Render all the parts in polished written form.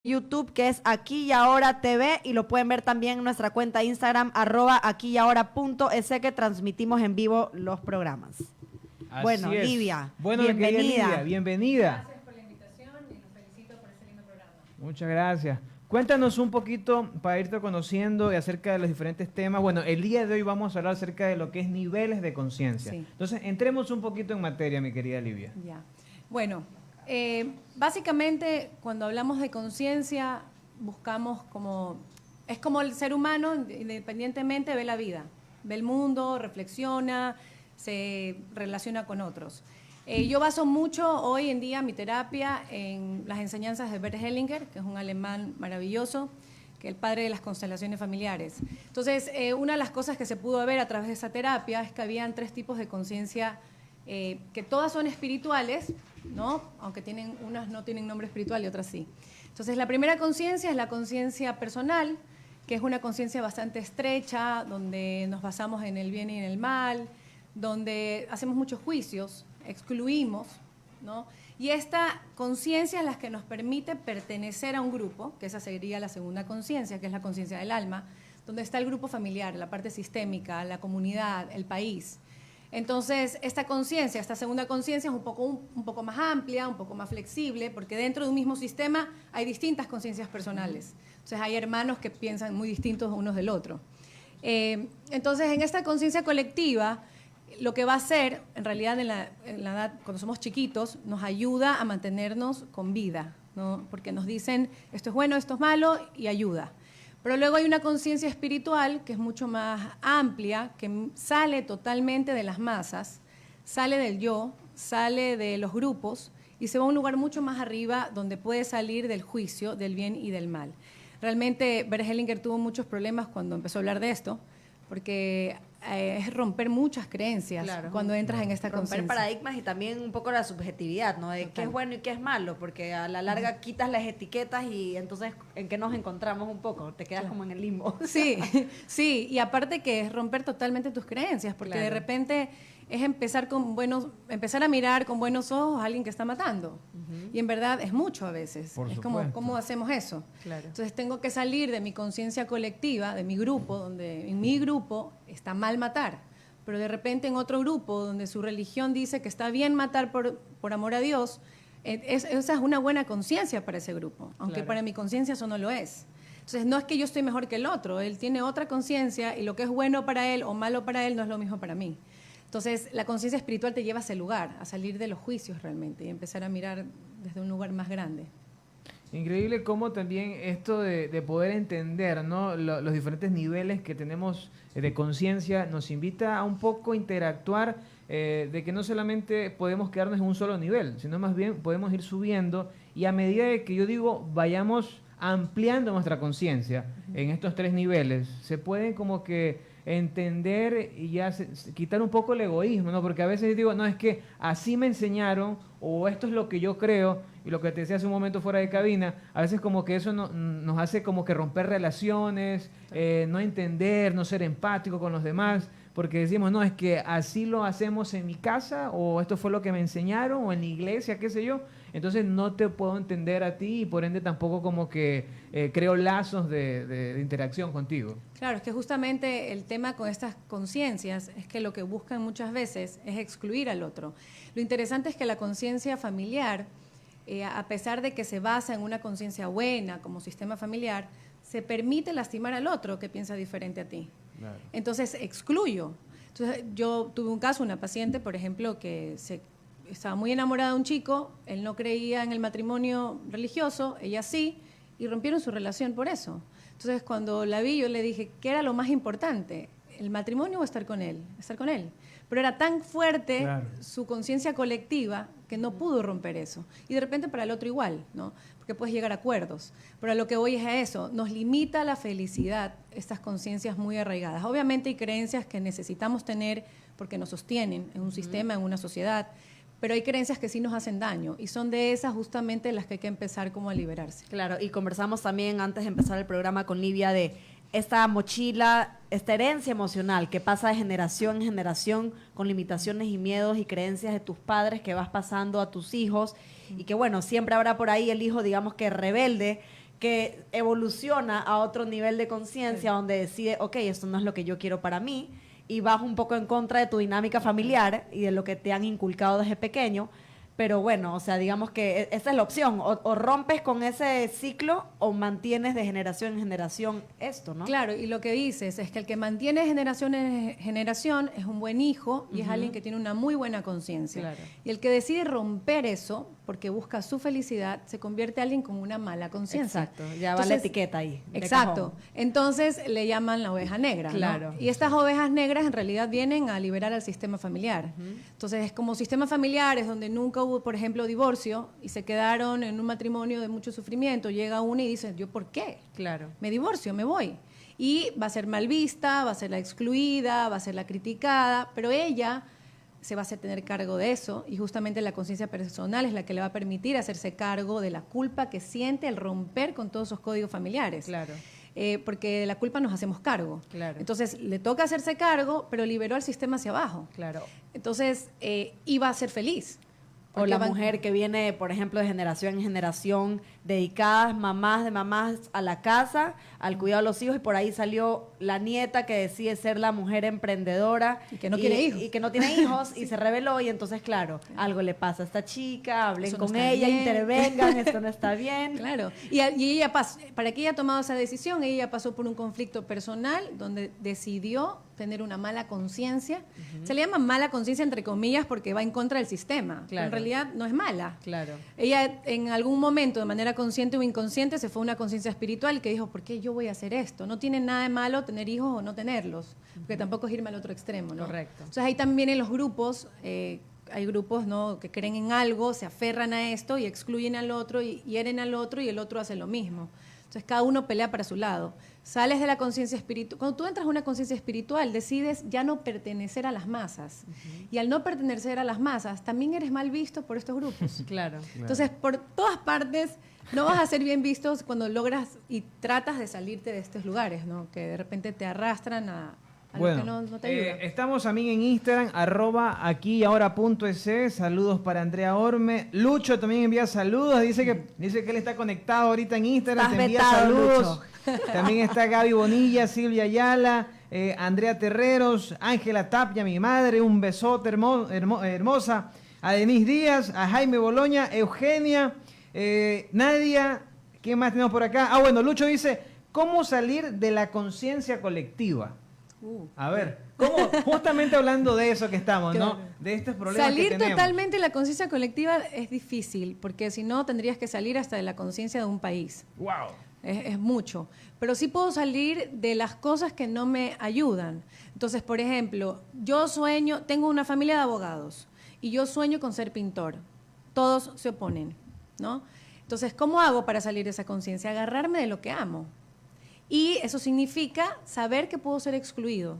YouTube, que es Aquí y Ahora TV, y lo pueden ver también en nuestra cuenta Instagram, @aquiyahora.es, que transmitimos en vivo los programas. Así Bueno, es. Livia, Bueno, bienvenida. Livia, bienvenida. Gracias por la invitación y los felicito por ese lindo programa. Muchas gracias. Cuéntanos un poquito para irte conociendo y acerca de los diferentes temas. Bueno, el día de hoy vamos a hablar acerca de lo que es niveles de conciencia. Sí. Entonces, entremos un poquito en materia, mi querida Livia. Ya. Bueno, básicamente cuando hablamos de conciencia buscamos es como el ser humano independientemente ve la vida, ve el mundo, reflexiona, se relaciona con otros. Yo baso mucho hoy en día mi terapia en las enseñanzas de Bert Hellinger, que es un alemán maravilloso, que es el padre de las constelaciones familiares. Entonces, una de las cosas que se pudo ver a través de esa terapia es que habían 3 tipos de conciencia, que todas son espirituales, ¿no? Aunque unas no tienen nombre espiritual y otras sí. Entonces, la primera conciencia es la conciencia personal, que es una conciencia bastante estrecha, donde nos basamos en el bien y en el mal, donde hacemos muchos juicios, excluimos, ¿no? Y esta conciencia es la que nos permite pertenecer a un grupo, que esa sería la segunda conciencia, que es la conciencia del alma, donde está el grupo familiar, la parte sistémica, la comunidad, el país. Entonces, esta conciencia, esta segunda conciencia es un poco más amplia, un poco más flexible, porque dentro de un mismo sistema hay distintas conciencias personales. Entonces, hay hermanos que piensan muy distintos unos del otro. Entonces, en esta conciencia colectiva, lo que va a hacer, en realidad, en la edad, cuando somos chiquitos, nos ayuda a mantenernos con vida, ¿no? Porque nos dicen, esto es bueno, esto es malo, y ayuda. Pero luego hay una conciencia espiritual que es mucho más amplia, que sale totalmente de las masas, sale del yo, sale de los grupos y se va a un lugar mucho más arriba donde puede salir del juicio, del bien y del mal. Realmente Bert Hellinger tuvo muchos problemas cuando empezó a hablar de esto, porque es romper muchas creencias, claro, cuando entras en esta conciencia. Romper paradigmas y también un poco la subjetividad, ¿no? De qué es bueno y qué es malo, porque a la larga quitas las etiquetas y entonces ¿en qué nos encontramos un poco? Te quedas como en el limbo. Sí, sí, y aparte que es romper totalmente tus creencias, porque de repente es empezar a mirar con buenos ojos a alguien que está matando. Y en verdad es mucho a veces. Por es supuesto. como, ¿cómo hacemos eso? Claro. Entonces tengo que salir de mi conciencia colectiva, de mi grupo, donde en mi grupo está mal matar, pero de repente en otro grupo donde su religión dice que está bien matar por amor a Dios, esa es una buena conciencia para ese grupo, aunque para mi conciencia eso no lo es. Entonces no es que yo estoy mejor que el otro, él tiene otra conciencia y lo que es bueno para él o malo para él no es lo mismo para mí. Entonces, la conciencia espiritual te lleva a ese lugar, a salir de los juicios realmente y empezar a mirar desde un lugar más grande. Increíble cómo también esto de poder entender, ¿no?, los diferentes niveles que tenemos de conciencia nos invita a un poco interactuar, de que no solamente podemos quedarnos en un solo nivel, sino más bien podemos ir subiendo y a medida de que yo digo vayamos ampliando nuestra conciencia en estos 3 niveles, se pueden como que entender y ya quitar un poco el egoísmo, ¿no? Porque a veces digo, no, es que así me enseñaron o esto es lo que yo creo, y lo que te decía hace un momento fuera de cabina, a veces como que eso nos hace como que romper relaciones, no entender, no ser empático con los demás, porque decimos, no, es que así lo hacemos en mi casa, o esto fue lo que me enseñaron, o en la iglesia, qué sé yo, entonces no te puedo entender a ti y por ende tampoco como que creo lazos de interacción contigo. Claro, es que justamente el tema con estas conciencias es que lo que buscan muchas veces es excluir al otro. Lo interesante es que la conciencia familiar, a pesar de que se basa en una conciencia buena como sistema familiar, se permite lastimar al otro que piensa diferente a ti. Claro. Entonces, excluyo. Entonces, yo tuve un caso, una paciente, por ejemplo, que estaba muy enamorada de un chico, él no creía en el matrimonio religioso, ella sí, y rompieron su relación por eso. Entonces, cuando la vi, yo le dije, ¿qué era lo más importante? ¿El matrimonio o estar con él? Estar con él. Pero era tan fuerte su conciencia colectiva que no pudo romper eso. Y de repente para el otro igual, ¿no? Porque puedes llegar a acuerdos. Pero a lo que voy es a eso, nos limita la felicidad estas conciencias muy arraigadas. Obviamente hay creencias que necesitamos tener porque nos sostienen en un sistema, en una sociedad, pero hay creencias que sí nos hacen daño y son de esas justamente las que hay que empezar como a liberarse. Claro, y conversamos también antes de empezar el programa con Livia de esta mochila, esta herencia emocional que pasa de generación en generación con limitaciones y miedos y creencias de tus padres que vas pasando a tus hijos y que bueno, siempre habrá por ahí el hijo, digamos que rebelde, que evoluciona a otro nivel de conciencia donde decide, ok, esto no es lo que yo quiero para mí, y vas un poco en contra de tu dinámica familiar y de lo que te han inculcado desde pequeño. Pero bueno, o sea, digamos que esa es la opción. O rompes con ese ciclo o mantienes de generación en generación esto, ¿no? Claro, y lo que dices es que el que mantiene generación en generación es un buen hijo y es alguien que tiene una muy buena conciencia. Claro. Y el que decide romper eso porque busca su felicidad se convierte en alguien con una mala conciencia. Exacto, ya va la etiqueta ahí. de Exacto. cajón. Entonces le llaman la oveja negra. ¿no? Claro. Y estas ovejas negras en realidad vienen a liberar al sistema familiar. Entonces, como sistema familiar es donde nunca hubo, por ejemplo, divorcio y se quedaron en un matrimonio de mucho sufrimiento, llega una y dice, ¿yo por qué? Claro. Me divorcio, me voy. Y va a ser mal vista, va a ser la excluida, va a ser la criticada, pero ella se va a hacer tener cargo de eso y justamente la conciencia personal es la que le va a permitir hacerse cargo de la culpa que siente al romper con todos esos códigos familiares. Claro. Porque de la culpa nos hacemos cargo. Claro. Entonces le toca hacerse cargo, pero liberó al sistema hacia abajo. Claro. Entonces iba a ser feliz. O Porque la van- mujer que viene, por ejemplo, de generación en generación, dedicadas mamás de mamás a la casa, al cuidado de los hijos, y por ahí salió la nieta que decide ser la mujer emprendedora. Y que no tiene hijos. Y que no tiene hijos, y se rebeló, y entonces, claro, algo le pasa a esta chica, hablen Eso no con está ella, bien. intervengan, esto no está bien. Claro. Y ella para que ella tomado esa decisión, ella pasó por un conflicto personal donde decidió tener una mala conciencia. Se le llama mala conciencia entre comillas porque va en contra del sistema. Pero en Claro. realidad no es mala. Claro. Ella en algún momento, de manera consciente o inconsciente, se fue a una conciencia espiritual que dijo, ¿por qué yo voy a hacer esto? No tiene nada de malo tener hijos o no tenerlos, porque tampoco es irme al otro extremo, ¿no? Correcto. Entonces ahí también en los grupos, hay grupos ¿no? que creen en algo, se aferran a esto y excluyen al otro y hieren al otro y el otro hace lo mismo. Entonces cada uno pelea para su lado. Sales de la conciencia espiritual. Cuando tú entras a una conciencia espiritual, decides ya no pertenecer a las masas. Y al no pertenecer a las masas, también eres mal visto por estos grupos. Claro. Entonces, por todas partes, no vas a ser bien visto cuando logras y tratas de salirte de estos lugares, ¿no? Que de repente te arrastran a lo que no te ayuda. Estamos también en Instagram, @aquiahora.es. Saludos para Andrea Orme. Lucho también envía saludos. Dice que él está conectado ahorita en Instagram. Estás Te envía vetado, saludos. También está Gaby Bonilla, Silvia Ayala, Andrea Terreros, Ángela Tapia, mi madre. Un besote hermosa. A Denise Díaz, a Jaime Boloña, Eugenia, Nadia. ¿Qué más tenemos por acá? Bueno, Lucho dice, ¿cómo salir de la conciencia colectiva? A ver, ¿cómo? Justamente hablando de eso que estamos, ¿no? Claro. De estos problemas Salir que tenemos. totalmente de la conciencia colectiva es difícil, porque si no tendrías que salir hasta de la conciencia de un país. ¡Wow! Es mucho. Pero sí puedo salir de las cosas que no me ayudan. Entonces, por ejemplo, tengo una familia de abogados y yo sueño con ser pintor. Todos se oponen, ¿no? Entonces, ¿cómo hago para salir de esa conciencia? Agarrarme de lo que amo. Y eso significa saber que puedo ser excluido,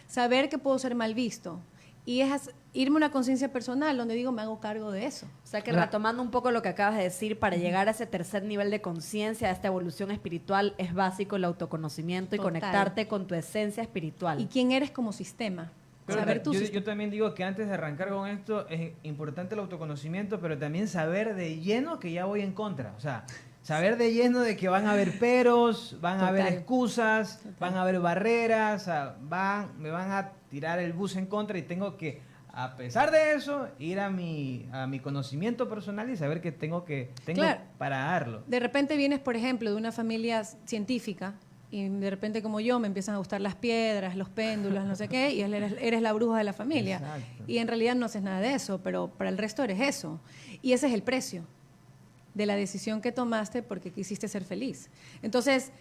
saber que puedo ser mal visto. Y es irme a una conciencia personal donde digo, me hago cargo de eso. O sea que retomando un poco lo que acabas de decir, para llegar a ese tercer nivel de conciencia, a esta evolución espiritual, es básico el autoconocimiento y Total. conectarte con tu esencia espiritual. Y quién eres como sistema. Pero Saber tu yo también digo que antes de arrancar con esto es importante el autoconocimiento, pero también saber de lleno que ya voy en contra. O sea, saber de lleno de que van a haber peros, van a haber Total. excusas, van a haber barreras, o sea, me van a tirar el bus en contra y tengo que, a pesar de eso, ir a mi conocimiento personal y saber que tengo Claro. para darlo. De repente vienes, por ejemplo, de una familia científica y de repente como yo me empiezan a gustar las piedras, los péndulos, no sé qué, y eres la bruja de la familia. Exacto. Y en realidad no haces nada de eso, pero para el resto eres eso. Y ese es el precio de la decisión que tomaste porque quisiste ser feliz. Entonces,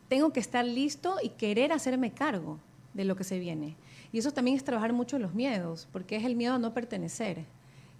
tengo que estar listo y querer hacerme cargo de lo que se viene. Y eso también es trabajar mucho los miedos, porque es el miedo a no pertenecer.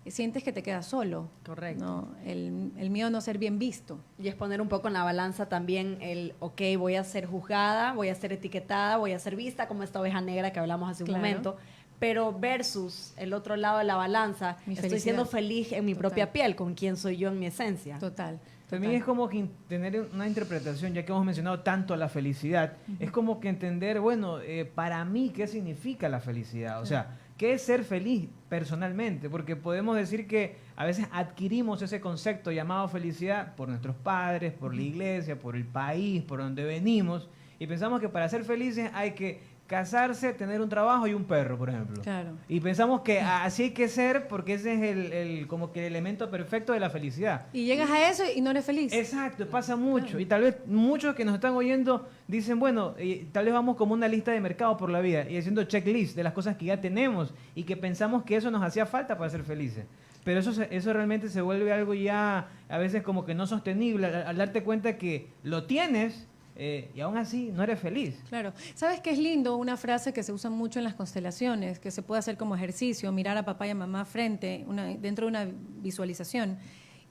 Sientes que te quedas solo. Correcto. ¿no? El miedo a no ser bien visto. Y es poner un poco en la balanza también ok, voy a ser juzgada, voy a ser etiquetada, voy a ser vista como esta oveja negra que hablamos hace un Claro. momento, pero versus el otro lado de la balanza, Mi estoy felicidad. siendo feliz en mi Total. propia piel, con quién soy yo en mi esencia. Total. También es como que tener una interpretación, ya que hemos mencionado tanto la felicidad, es como que entender, bueno, para mí, ¿qué significa la felicidad? O sea, ¿qué es ser feliz personalmente? Porque podemos decir que a veces adquirimos ese concepto llamado felicidad por nuestros padres, por la iglesia, por el país, por donde venimos, y pensamos que para ser felices hay que casarse, tener un trabajo y un perro, por ejemplo. Claro. Y pensamos que así hay que ser porque ese es como que el elemento perfecto de la felicidad. Y llegas a eso y no eres feliz. Exacto, pasa mucho. Y tal vez muchos que nos están oyendo dicen, bueno, tal vez vamos como una lista de mercado por la vida y haciendo checklist de las cosas que ya tenemos y que pensamos que eso nos hacía falta para ser felices. Pero eso realmente se vuelve algo ya a veces como que no sostenible al darte cuenta que lo tienes y aún así no eres feliz. Claro. ¿Sabes qué es lindo? Una frase que se usa mucho en las constelaciones, que se puede hacer como ejercicio, mirar a papá y a mamá frente, dentro de una visualización,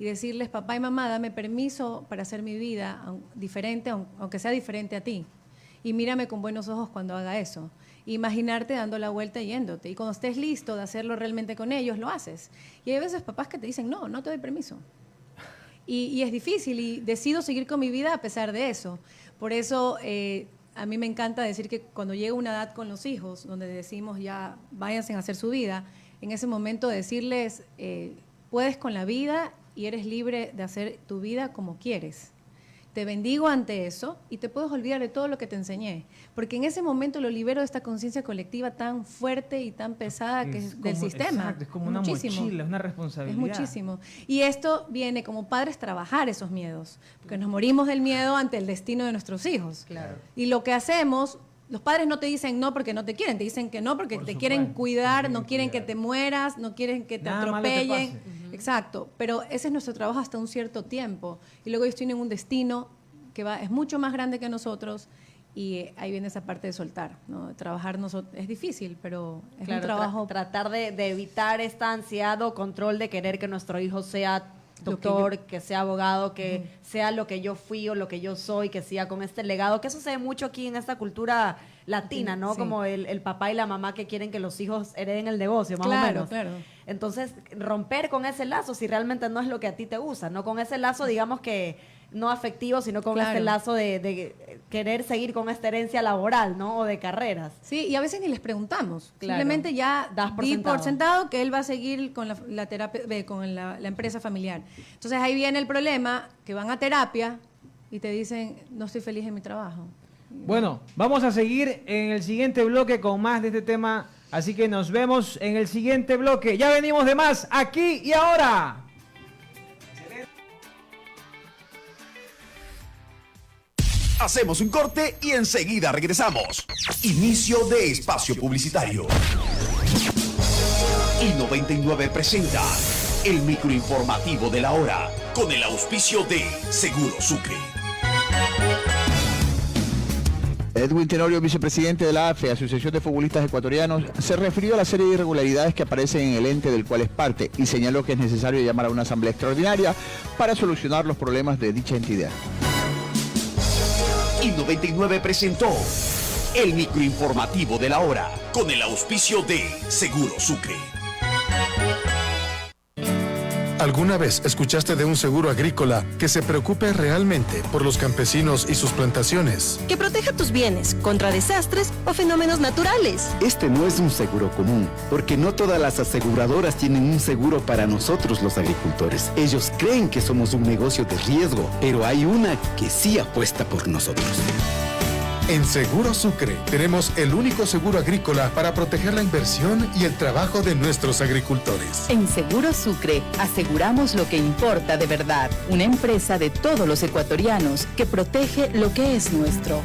y decirles, papá y mamá, dame permiso para hacer mi vida diferente, aunque sea diferente a ti. Y mírame con buenos ojos cuando haga eso. Imaginarte dando la vuelta y yéndote. Y cuando estés listo de hacerlo realmente con ellos, lo haces. Y hay veces papás que te dicen, no, no te doy permiso. Y es difícil y decido seguir con mi vida a pesar de eso. Por eso a mí me encanta decir que cuando llega una edad con los hijos, donde decimos ya váyanse a hacer su vida, en ese momento decirles, puedes con la vida y eres libre de hacer tu vida como quieres. Te bendigo ante eso y te puedes olvidar de todo lo que te enseñé. Porque en ese momento lo libero de esta conciencia colectiva tan fuerte y tan pesada que es del sistema. Exacto, es como una mochila, es una responsabilidad. Es muchísimo. Y esto viene como padres trabajar esos miedos. Porque nos morimos del miedo ante el destino de nuestros hijos. Claro. Y lo que hacemos, los padres no te dicen no porque no te quieren, te dicen que no porque te quieren cuidar, no quieren que te mueras, no quieren que te atropellen. Exacto, pero ese es nuestro trabajo hasta un cierto tiempo. Y luego ellos tienen un destino que es mucho más grande que nosotros y ahí viene esa parte de soltar, ¿no? Trabajar es difícil, pero es un trabajo. Tratar de evitar esta ansiedad o control de querer que nuestro hijo sea doctor, que sea abogado, que sea lo que yo fui o lo que yo soy, que siga con este legado, que eso se ve mucho aquí en esta cultura latina, ¿no? Sí. Como el papá y la mamá que quieren que los hijos hereden el negocio, más o menos. Claro. Entonces, romper con ese lazo si realmente no es lo que a ti te gusta, ¿no? Con ese lazo, digamos que no afectivo, sino con este lazo de querer seguir con esta herencia laboral, ¿no? O de carreras. Sí, y a veces ni les preguntamos. Simplemente ya das por sentado que él va a seguir con la terapia, con la empresa familiar. Entonces ahí viene el problema, que van a terapia y te dicen, no estoy feliz en mi trabajo. Bueno, vamos a seguir en el siguiente bloque con más de este tema, así que nos vemos en el siguiente bloque. Ya venimos de más, aquí y ahora. Hacemos un corte y enseguida regresamos. Inicio de espacio publicitario. Y 99 presenta el microinformativo de la hora con el auspicio de Seguro Sucre. Edwin Tenorio, vicepresidente de la AFE, Asociación de Futbolistas Ecuatorianos, se refirió a la serie de irregularidades que aparecen en el ente del cual es parte y señaló que es necesario llamar a una asamblea extraordinaria para solucionar los problemas de dicha entidad. Y 99 presentó el microinformativo de la hora con el auspicio de Seguro Sucre. ¿Alguna vez escuchaste de un seguro agrícola que se preocupe realmente por los campesinos y sus plantaciones? Que proteja tus bienes contra desastres o fenómenos naturales. Este no es un seguro común, porque no todas las aseguradoras tienen un seguro para nosotros los agricultores. Ellos creen que somos un negocio de riesgo, pero hay una que sí apuesta por nosotros. En Seguro Sucre tenemos el único seguro agrícola para proteger la inversión y el trabajo de nuestros agricultores. En Seguro Sucre aseguramos lo que importa de verdad. Una empresa de todos los ecuatorianos que protege lo que es nuestro.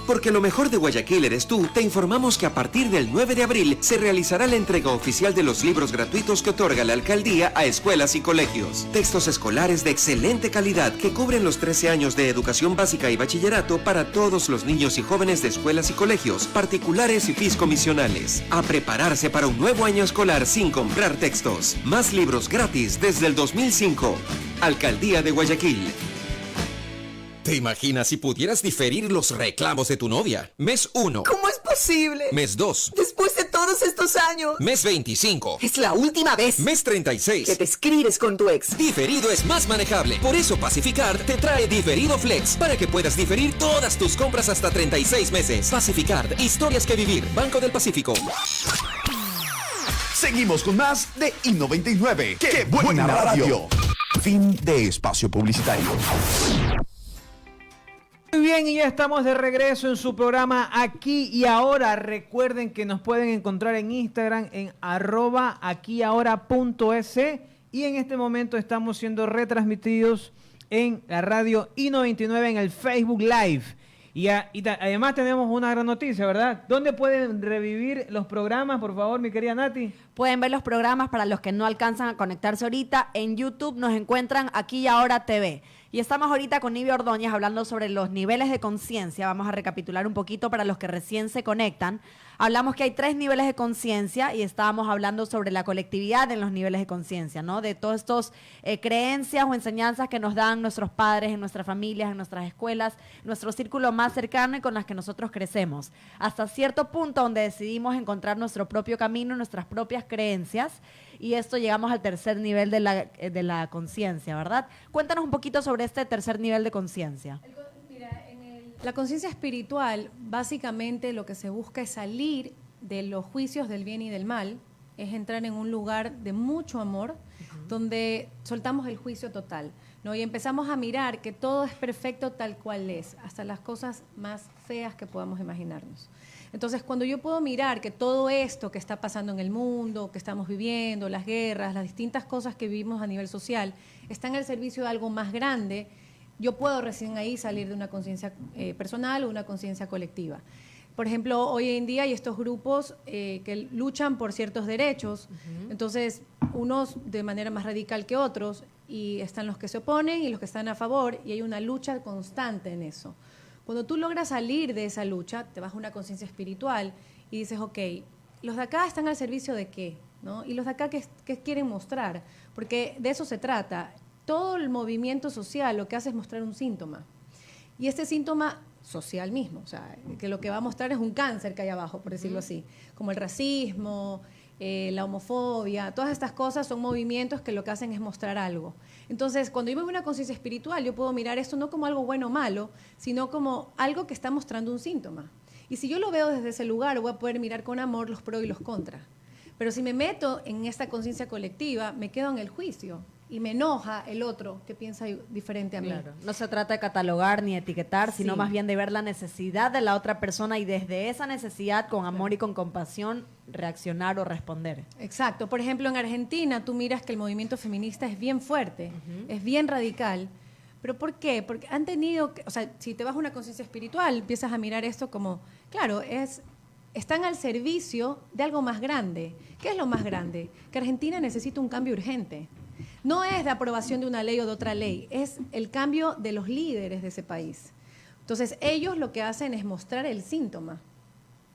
Porque lo mejor de Guayaquil eres tú, te informamos que a partir del 9 de abril se realizará la entrega oficial de los libros gratuitos que otorga la alcaldía a escuelas y colegios. Textos escolares de excelente calidad que cubren los 13 años de educación básica y bachillerato para todos los niños y jóvenes de escuelas y colegios, particulares y fiscomisionales. A prepararse para un nuevo año escolar sin comprar textos. Más libros gratis desde el 2005. Alcaldía de Guayaquil. ¿Te imaginas si pudieras diferir los reclamos de tu novia? Mes 1. ¿Cómo es posible? Mes 2. Después de todo todos estos años. Mes 25. Es la última vez Mes 36. que te escribes con tu ex. Diferido es más manejable. Por eso Pacificard te trae Diferido Flex para que puedas diferir todas tus compras hasta 36 meses. Pacificard, historias que vivir. Banco del Pacífico. Seguimos con más de I99. ¡Qué buena radio! Fin de espacio publicitario. Muy bien, y ya estamos de regreso en su programa Aquí y Ahora. Recuerden que nos pueden encontrar en Instagram en @aquiahora.es y en este momento estamos siendo retransmitidos en la radio I99 en el Facebook Live. Y además tenemos una gran noticia, ¿verdad? ¿Dónde pueden revivir los programas, por favor, mi querida Nati? Pueden ver los programas para los que no alcanzan a conectarse ahorita. En YouTube nos encuentran Aquí y Ahora TV. Y estamos ahorita con Nive Ordóñez hablando sobre los niveles de conciencia. Vamos a recapitular un poquito para los que recién se conectan. Hablamos que hay 3 niveles de conciencia y estábamos hablando sobre la colectividad en los niveles de conciencia, ¿no? De todas estas creencias o enseñanzas que nos dan nuestros padres en nuestras familias, en nuestras escuelas, nuestro círculo más cercano y con las que nosotros crecemos. Hasta cierto punto donde decidimos encontrar nuestro propio camino, nuestras propias creencias. Y esto llegamos al tercer nivel de la conciencia, ¿verdad? Cuéntanos un poquito sobre este tercer nivel de conciencia. La conciencia espiritual, básicamente lo que se busca es salir de los juicios del bien y del mal, es entrar en un lugar de mucho amor, donde soltamos el juicio total, ¿no? Y empezamos a mirar que todo es perfecto tal cual es, hasta las cosas más feas que podamos imaginarnos. Entonces, cuando yo puedo mirar que todo esto que está pasando en el mundo, que estamos viviendo, las guerras, las distintas cosas que vivimos a nivel social, están al servicio de algo más grande, yo puedo recién ahí salir de una conciencia personal o una conciencia colectiva. Por ejemplo, hoy en día hay estos grupos que luchan por ciertos derechos, entonces unos de manera más radical que otros, y están los que se oponen y los que están a favor, y hay una lucha constante en eso. Cuando tú logras salir de esa lucha, te vas a una conciencia espiritual y dices, ok, los de acá están al servicio de qué, ¿no? Y los de acá, ¿qué quieren mostrar? Porque de eso se trata. Todo el movimiento social lo que hace es mostrar un síntoma. Y este síntoma social mismo, o sea, que lo que va a mostrar es un cáncer que hay abajo, por decirlo así, como el racismo, la homofobia, todas estas cosas son movimientos que lo que hacen es mostrar algo. Entonces, cuando yo me voy a una conciencia espiritual, yo puedo mirar esto no como algo bueno o malo, sino como algo que está mostrando un síntoma. Y si yo lo veo desde ese lugar, voy a poder mirar con amor los pros y los contras. Pero si me meto en esta conciencia colectiva, me quedo en el juicio y me enoja el otro que piensa diferente a mí. Claro. No se trata de catalogar ni etiquetar, sino más bien de ver la necesidad de la otra persona y desde esa necesidad, con amor y con compasión, reaccionar o responder. Exacto. Por ejemplo, en Argentina tú miras que el movimiento feminista es bien fuerte, es bien radical. ¿Pero por qué? Porque han tenido, o sea, si te vas a una conciencia espiritual, empiezas a mirar esto como, claro, están al servicio de algo más grande. ¿Qué es lo más grande? Que Argentina necesita un cambio urgente. No es la aprobación de una ley o de otra ley, es el cambio de los líderes de ese país. Entonces, ellos lo que hacen es mostrar el síntoma.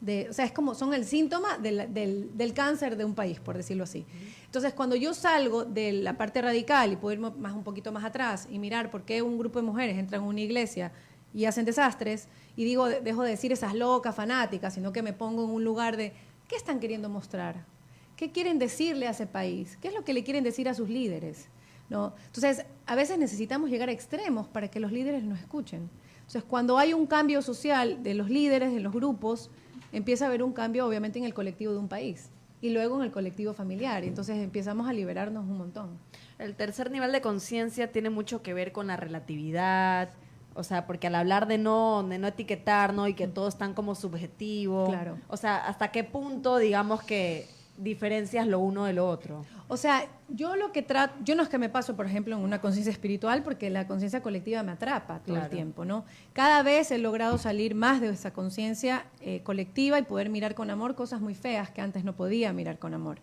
O sea, es como son el síntoma del cáncer de un país, por decirlo así. Entonces, cuando yo salgo de la parte radical y puedo ir un poquito más atrás y mirar por qué un grupo de mujeres entran a una iglesia y hacen desastres, y digo, dejo de decir esas locas fanáticas, sino que me pongo en un lugar de, ¿qué están queriendo mostrar? ¿Qué quieren decirle a ese país? ¿Qué es lo que le quieren decir a sus líderes? ¿No? Entonces, a veces necesitamos llegar a extremos para que los líderes nos escuchen. Entonces, cuando hay un cambio social de los líderes, de los grupos, empieza a haber un cambio, obviamente, en el colectivo de un país y luego en el colectivo familiar. Entonces, empezamos a liberarnos un montón. El tercer nivel de conciencia tiene mucho que ver con la relatividad, o sea, porque al hablar de no etiquetar, ¿no? Y que todo es tan como subjetivo. Claro. O sea, ¿hasta qué punto, digamos, que diferencias lo uno de lo otro? O sea, yo lo que trato, yo no es que me paso, por ejemplo, en una conciencia espiritual, porque la conciencia colectiva me atrapa todo el tiempo, ¿no? Cada vez he logrado salir más de esa conciencia colectiva y poder mirar con amor cosas muy feas que antes no podía mirar con amor.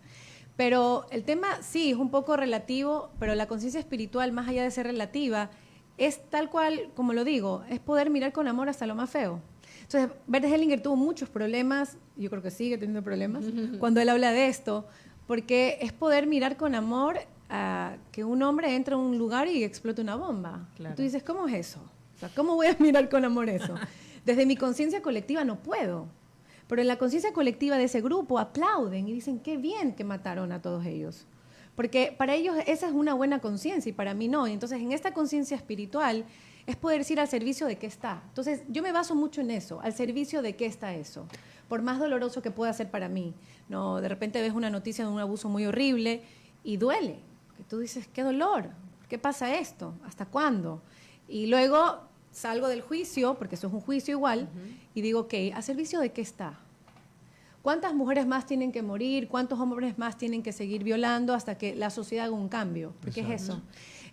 Pero el tema sí es un poco relativo, pero la conciencia espiritual, más allá de ser relativa, es tal cual, como lo digo, es poder mirar con amor hasta lo más feo. Entonces, Bert Hellinger tuvo muchos problemas, yo creo que sigue teniendo problemas, cuando él habla de esto, porque es poder mirar con amor a que un hombre entra a un lugar y explota una bomba. Claro. Tú dices, ¿cómo es eso? O sea, ¿cómo voy a mirar con amor eso? Desde mi conciencia colectiva no puedo. Pero en la conciencia colectiva de ese grupo aplauden y dicen, qué bien que mataron a todos ellos. Porque para ellos esa es una buena conciencia y para mí no. Y entonces en esta conciencia espiritual es poder decir al servicio de qué está. Entonces yo me baso mucho en eso, al servicio de qué está eso. Por más doloroso que pueda ser para mí. No, de repente ves una noticia de un abuso muy horrible y duele. Que tú dices, qué dolor, ¿qué pasa esto? ¿Hasta cuándo? Y luego salgo del juicio, porque eso es un juicio igual, y digo, ok, ¿a servicio de qué está? ¿Cuántas mujeres más tienen que morir? ¿Cuántos hombres más tienen que seguir violando hasta que la sociedad haga un cambio? Porque es eso.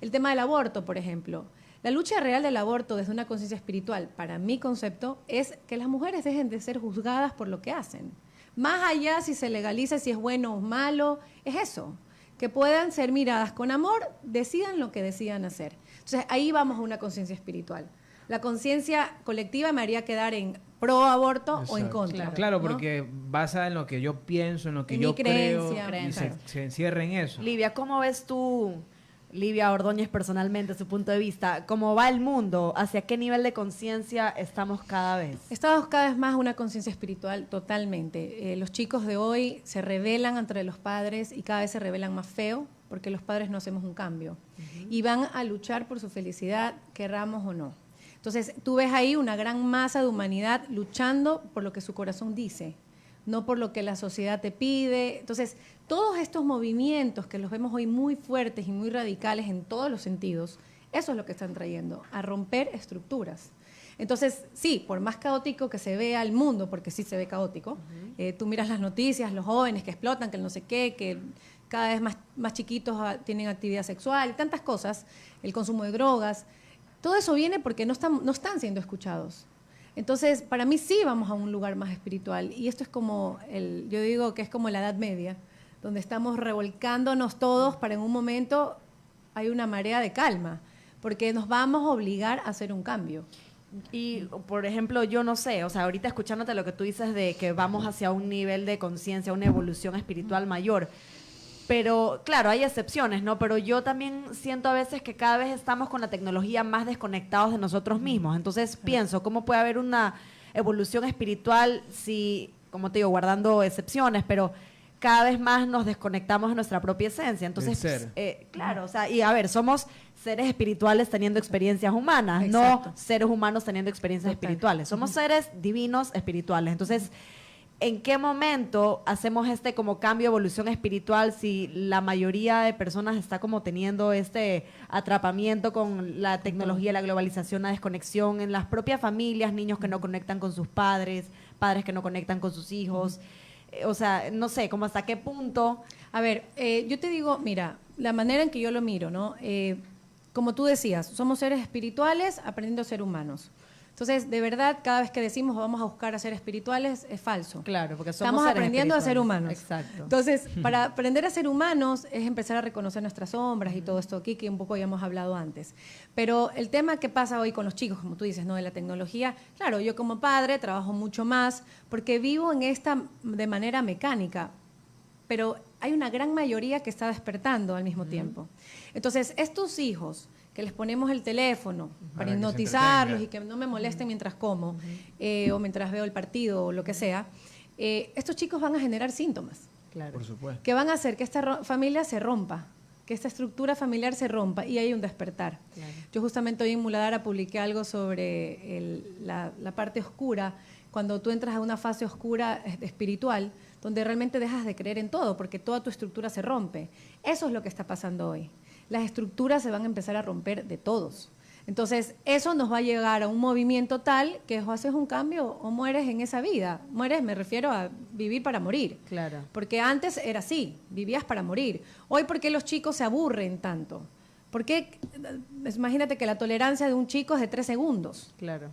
El tema del aborto, por ejemplo. La lucha real del aborto desde una conciencia espiritual, para mi concepto, es que las mujeres dejen de ser juzgadas por lo que hacen. Más allá si se legaliza, si es bueno o malo, es eso. Que puedan ser miradas con amor, decidan lo que decidan hacer. Entonces ahí vamos a una conciencia espiritual. La conciencia colectiva me haría quedar en pro aborto o en contra. Claro, ¿no? porque basa en lo que yo pienso, en lo que En yo mi creencia, creo, y claro. se encierra en eso. Livia, ¿cómo ves tú, Livia Ordóñez, personalmente, su punto de vista? ¿Cómo va el mundo? ¿Hacia qué nivel de conciencia estamos cada vez? Estamos cada vez más una conciencia espiritual totalmente. Los chicos de hoy se rebelan entre los padres y cada vez se rebelan más feo porque los padres no hacemos un cambio. Y van a luchar por su felicidad, querramos o no. Entonces, tú ves ahí una gran masa de humanidad luchando por lo que su corazón dice, no por lo que la sociedad te pide. Entonces, todos estos movimientos que los vemos hoy muy fuertes y muy radicales en todos los sentidos, eso es lo que están trayendo, a romper estructuras. Entonces, sí, por más caótico que se vea el mundo, porque sí se ve caótico, tú miras las noticias, los jóvenes que explotan, que el no sé qué, que cada vez más chiquitos tienen actividad sexual, tantas cosas, el consumo de drogas. Todo eso viene porque no están siendo escuchados. Entonces, para mí sí vamos a un lugar más espiritual. Y esto es como, yo digo que es como la Edad Media, donde estamos revolcándonos todos para en un momento hay una marea de calma, porque nos vamos a obligar a hacer un cambio. Y, por ejemplo, yo no sé, o sea, ahorita escuchándote lo que tú dices de que vamos hacia un nivel de conciencia, una evolución espiritual mayor. Pero, claro, hay excepciones, ¿no? Pero yo también siento a veces que cada vez estamos con la tecnología más desconectados de nosotros mismos. Entonces, pienso, ¿cómo puede haber una evolución espiritual si, como te digo, guardando excepciones, pero cada vez más nos desconectamos de nuestra propia esencia? Entonces, claro, o sea, y a ver, somos seres espirituales teniendo experiencias humanas, Exacto. no seres humanos teniendo experiencias espirituales. Somos seres divinos espirituales. Entonces, ¿en qué momento hacemos este como cambio, evolución espiritual, si la mayoría de personas está como teniendo este atrapamiento con la tecnología, la globalización, la desconexión en las propias familias, niños que no conectan con sus padres, padres que no conectan con sus hijos? O sea, no sé, como hasta qué punto. A ver, yo te digo, mira, la manera en que yo lo miro, ¿no? Como tú decías, somos seres espirituales aprendiendo a ser humanos. Entonces, de verdad, cada vez que decimos vamos a buscar a ser espirituales, es falso. Claro, porque somos estamos seres aprendiendo a ser humanos. Exacto. Entonces, para aprender a ser humanos es empezar a reconocer nuestras sombras y todo esto aquí, que un poco ya hemos hablado antes. Pero el tema que pasa hoy con los chicos, como tú dices, ¿no? De la tecnología, claro, yo como padre trabajo mucho más porque vivo en esta de manera mecánica, pero hay una gran mayoría que está despertando al mismo tiempo. Entonces, estos hijos que les ponemos el teléfono para hipnotizarlos y que no me molesten mientras como o mientras veo el partido o lo que sea, estos chicos van a generar síntomas. Claro. Por supuesto. Que van a hacer que esta familia se rompa, que esta estructura familiar se rompa y hay un despertar. Claro. Yo justamente hoy en Muladhara publiqué algo sobre la parte oscura, cuando tú entras a una fase oscura espiritual, donde realmente dejas de creer en todo, porque toda tu estructura se rompe. Eso es lo que está pasando hoy. Las estructuras se van a empezar a romper de todos. Entonces, eso nos va a llegar a un movimiento tal que o haces un cambio o mueres en esa vida. Mueres, me refiero a vivir para morir. Claro. Porque antes era así, vivías para morir. Hoy, ¿por qué los chicos se aburren tanto? Porque imagínate que la tolerancia de un chico es de 3 segundos. Claro.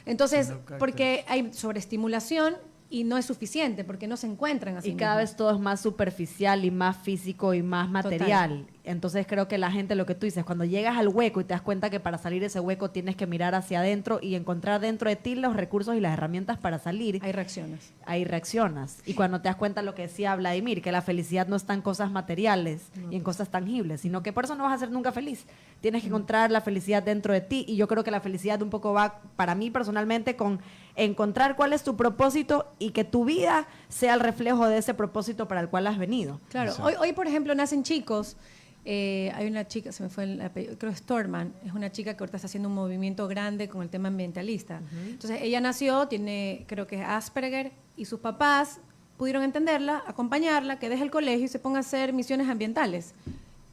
Entonces, porque hay sobreestimulación y no es suficiente, porque no se encuentran así Y cada mismos. vez todo es más superficial y más físico y más material. Total. Entonces creo que la gente, lo que tú dices, cuando llegas al hueco y te das cuenta que para salir de ese hueco tienes que mirar hacia adentro y encontrar dentro de ti los recursos y las herramientas para salir. Ahí reaccionas. Ahí reaccionas. Y cuando te das cuenta lo que decía Vladimir, que la felicidad no está en cosas materiales y en cosas tangibles, sino que por eso no vas a ser nunca feliz. Tienes que encontrar la felicidad dentro de ti, y yo creo que la felicidad un poco va, para mí personalmente, con encontrar cuál es tu propósito y que tu vida sea el reflejo de ese propósito para el cual has venido. Claro, hoy por ejemplo nacen chicos. Hay una chica, se me fue el apellido, creo que Storman, es una chica que ahorita está haciendo un movimiento grande con el tema ambientalista. Entonces ella nació, tiene, creo que es Asperger, y sus papás pudieron entenderla, acompañarla, que deje el colegio y se ponga a hacer misiones ambientales.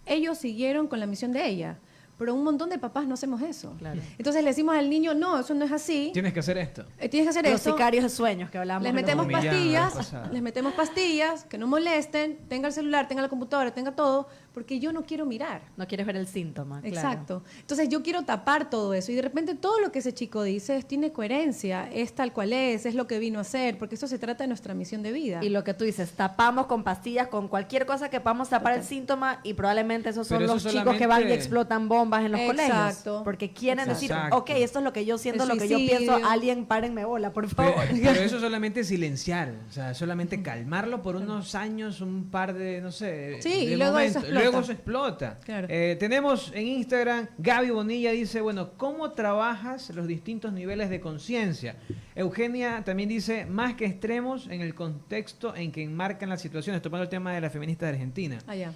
Ellos siguieron con la misión de ella, pero un montón de papás no hacemos eso. Claro. Entonces le decimos al niño, no, eso no es así. Tienes que hacer esto. Tienes que hacer Los eso. sicarios de sueños que hablábamos. Les en los metemos momentos. pastillas, que no molesten, tenga el celular, tenga la computadora, tenga todo, porque yo no quiero mirar. No quieres ver el síntoma. Claro. Exacto. Entonces yo quiero tapar todo eso y de repente todo lo que ese chico dice tiene coherencia, es tal cual es lo que vino a hacer, porque eso se trata de nuestra misión de vida. Y lo que tú dices, tapamos con pastillas, con cualquier cosa que podamos tapar el síntoma, y probablemente esos son Pero los eso chicos que van y solamente- explotan bombas en los colegios. Exacto. Porque quieren decir, Exacto. ok, esto es lo que yo siento, El lo que yo suicidio. pienso, alguien párenme bola, por Pero, favor. pero eso solamente es silenciar, o sea, solamente calmarlo por unos años, un par de, no sé, Sí, de y luego eso explota. Luego eso explota. Claro. Tenemos en Instagram, Gaby Bonilla dice, bueno, ¿cómo trabajas los distintos niveles de conciencia? Eugenia también dice, más que extremos en el contexto en que enmarcan las situaciones, tomando el tema de la feminista de Argentina. Allá.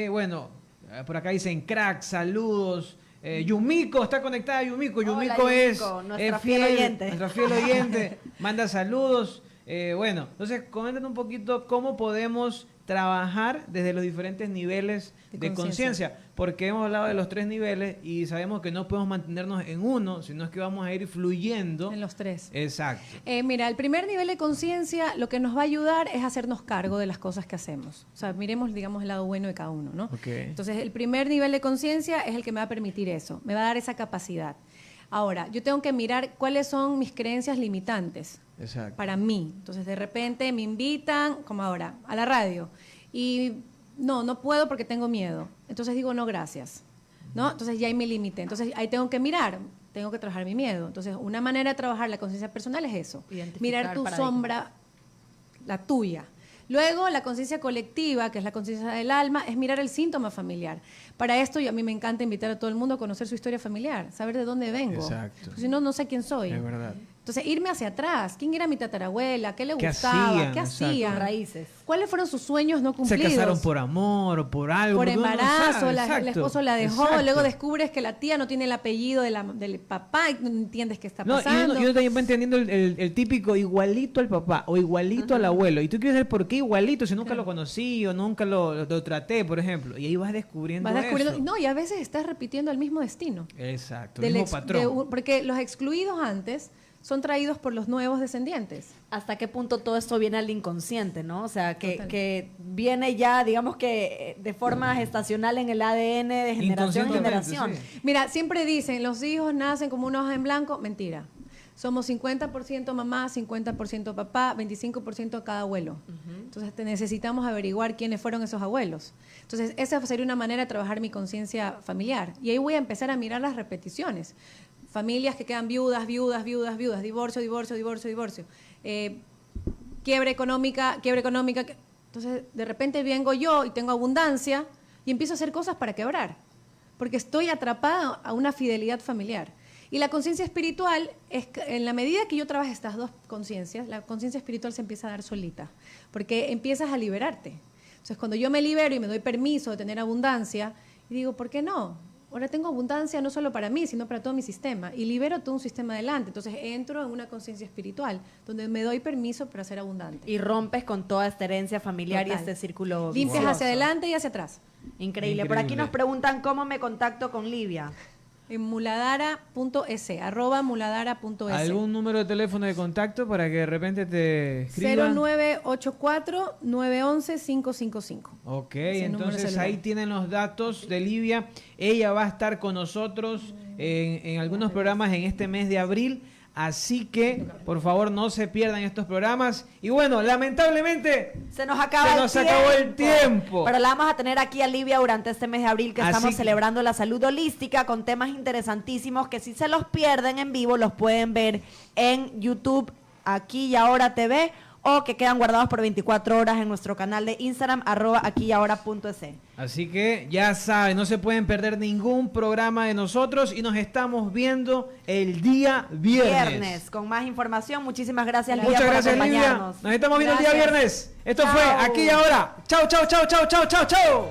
Bueno, por acá dicen, crack, saludos. Yumiko, está conectada Yumiko. Hola, Yumiko es nuestra fiel oyente. Nuestra fiel oyente. Manda saludos. Bueno, entonces comenten un poquito cómo podemos trabajar desde los diferentes niveles de conciencia, porque hemos hablado de los 3 niveles y sabemos que no podemos mantenernos en uno, sino es que vamos a ir fluyendo En los 3. Exacto. Mira, el primer nivel de conciencia lo que nos va a ayudar es hacernos cargo de las cosas que hacemos. O sea, miremos, digamos, el lado bueno de cada uno, ¿no? Okay. Entonces, el primer nivel de conciencia es el que me va a permitir eso, me va a dar esa capacidad. Ahora, yo tengo que mirar cuáles son mis creencias limitantes Exacto. para mí. Entonces, de repente me invitan, como ahora, a la radio y no puedo porque tengo miedo. Entonces digo, no, gracias. ¿No? Entonces ya hay mi límite. Entonces ahí tengo que mirar, tengo que trabajar mi miedo. Entonces, una manera de trabajar la conciencia personal es eso. Identificar Mirar tu paradigmas. sombra, la tuya. Luego, la conciencia colectiva, que es la conciencia del alma, es mirar el síntoma familiar. Para esto, a mí me encanta invitar a todo el mundo a conocer su historia familiar, saber de dónde vengo. Exacto. Porque si no, no sé quién soy. Es verdad. Entonces, irme hacia atrás. ¿Quién era mi tatarabuela? ¿Qué le ¿Qué gustaba? hacían? ¿Qué Exacto. hacían? Sus raíces. ¿Cuáles fueron sus sueños no Se cumplidos? casaron por amor o por algo. Por porque uno no embarazo, sabe. el Exacto. esposo la dejó, Exacto. luego descubres que la tía no tiene el apellido del papá y no entiendes qué está No, pasando. y uno también va entendiendo el típico igualito al papá o igualito al abuelo. Y tú quieres saber por qué igualito, si nunca lo conocí o nunca lo traté, por ejemplo. Y ahí vas descubriendo eso. No, y a veces estás repitiendo el mismo destino. Exacto, Del el mismo patrón. porque los excluidos antes son traídos por los nuevos descendientes. ¿Hasta qué punto todo esto viene al inconsciente, no? O sea, Total. que viene ya, digamos que de forma gestacional en el ADN de generación en Inconscientemente, generación. sí. Mira, siempre dicen, los hijos nacen como una hoja en blanco. Mentira. Somos 50% mamá, 50% papá, 25% cada abuelo. Entonces necesitamos averiguar quiénes fueron esos abuelos. Entonces esa sería una manera de trabajar mi conciencia familiar. Y ahí voy a empezar a mirar las repeticiones. Familias que quedan viudas, divorcio. Quiebra económica. Entonces de repente vengo yo y tengo abundancia y empiezo a hacer cosas para quebrar. Porque estoy atrapada a una fidelidad familiar. Y la conciencia espiritual es que en la medida que yo trabajo estas dos conciencias, la conciencia espiritual se empieza a dar solita, porque empiezas a liberarte. Entonces, cuando yo me libero y me doy permiso de tener abundancia, y digo, ¿por qué no? Ahora tengo abundancia no solo para mí, sino para todo mi sistema, y libero todo un sistema adelante. Entonces, entro en una conciencia espiritual, donde me doy permiso para ser abundante. Y rompes con toda esta herencia familiar Total. y este círculo Limpias vicioso. hacia adelante y hacia atrás. Increíble. Por aquí Increíble. nos preguntan cómo me contacto con Livia. En muladara.es, @muladara.es. ¿Algún número de teléfono de contacto para que de repente te escriban? 0984-911-555. Ok, Ese número entonces celular. ahí tienen los datos de Livia. Ella va a estar con nosotros en algunos programas en este mes de abril. Así que, por favor, no se pierdan estos programas. Y bueno, lamentablemente se nos acabó el tiempo. Pero la vamos a tener aquí a Livia durante este mes de abril, que estamos celebrando la salud holística con temas interesantísimos que si se los pierden en vivo los pueden ver en YouTube, Aquí y Ahora TV, o que quedan guardados por 24 horas en nuestro canal de Instagram, @aquiyahora.es. Así que ya saben, no se pueden perder ningún programa de nosotros y nos estamos viendo el día viernes. Con más información. Muchísimas gracias, Livia, Muchas por gracias, Livia. acompañarnos. Nos estamos viendo el día viernes. Esto fue Chao. Aquí y Ahora. Chau, chau, chau, chau, chau, chau, chau.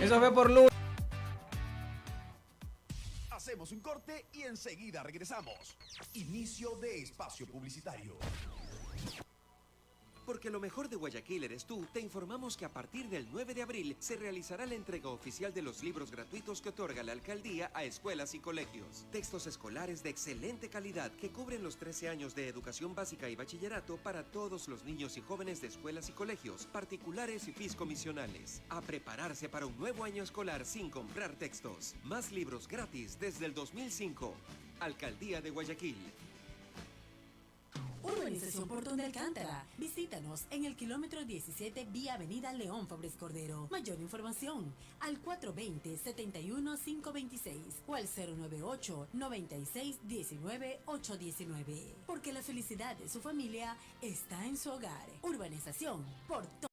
Eso fue por Luz. Hacemos un corte y enseguida regresamos. Inicio de espacio publicitario. Porque lo mejor de Guayaquil eres tú, te informamos que a partir del 9 de abril se realizará la entrega oficial de los libros gratuitos que otorga la alcaldía a escuelas y colegios. Textos escolares de excelente calidad que cubren los 13 años de educación básica y bachillerato para todos los niños y jóvenes de escuelas y colegios, particulares y fiscomisionales. A prepararse para un nuevo año escolar sin comprar textos. Más libros gratis desde el 2005. Alcaldía de Guayaquil. Urbanización Portón de Alcántara. Visítanos en el kilómetro 17 vía Avenida León Fabres Cordero. Mayor información al 420-71-526 o al 098-96-19-819. Porque la felicidad de su familia está en su hogar. Urbanización Portón.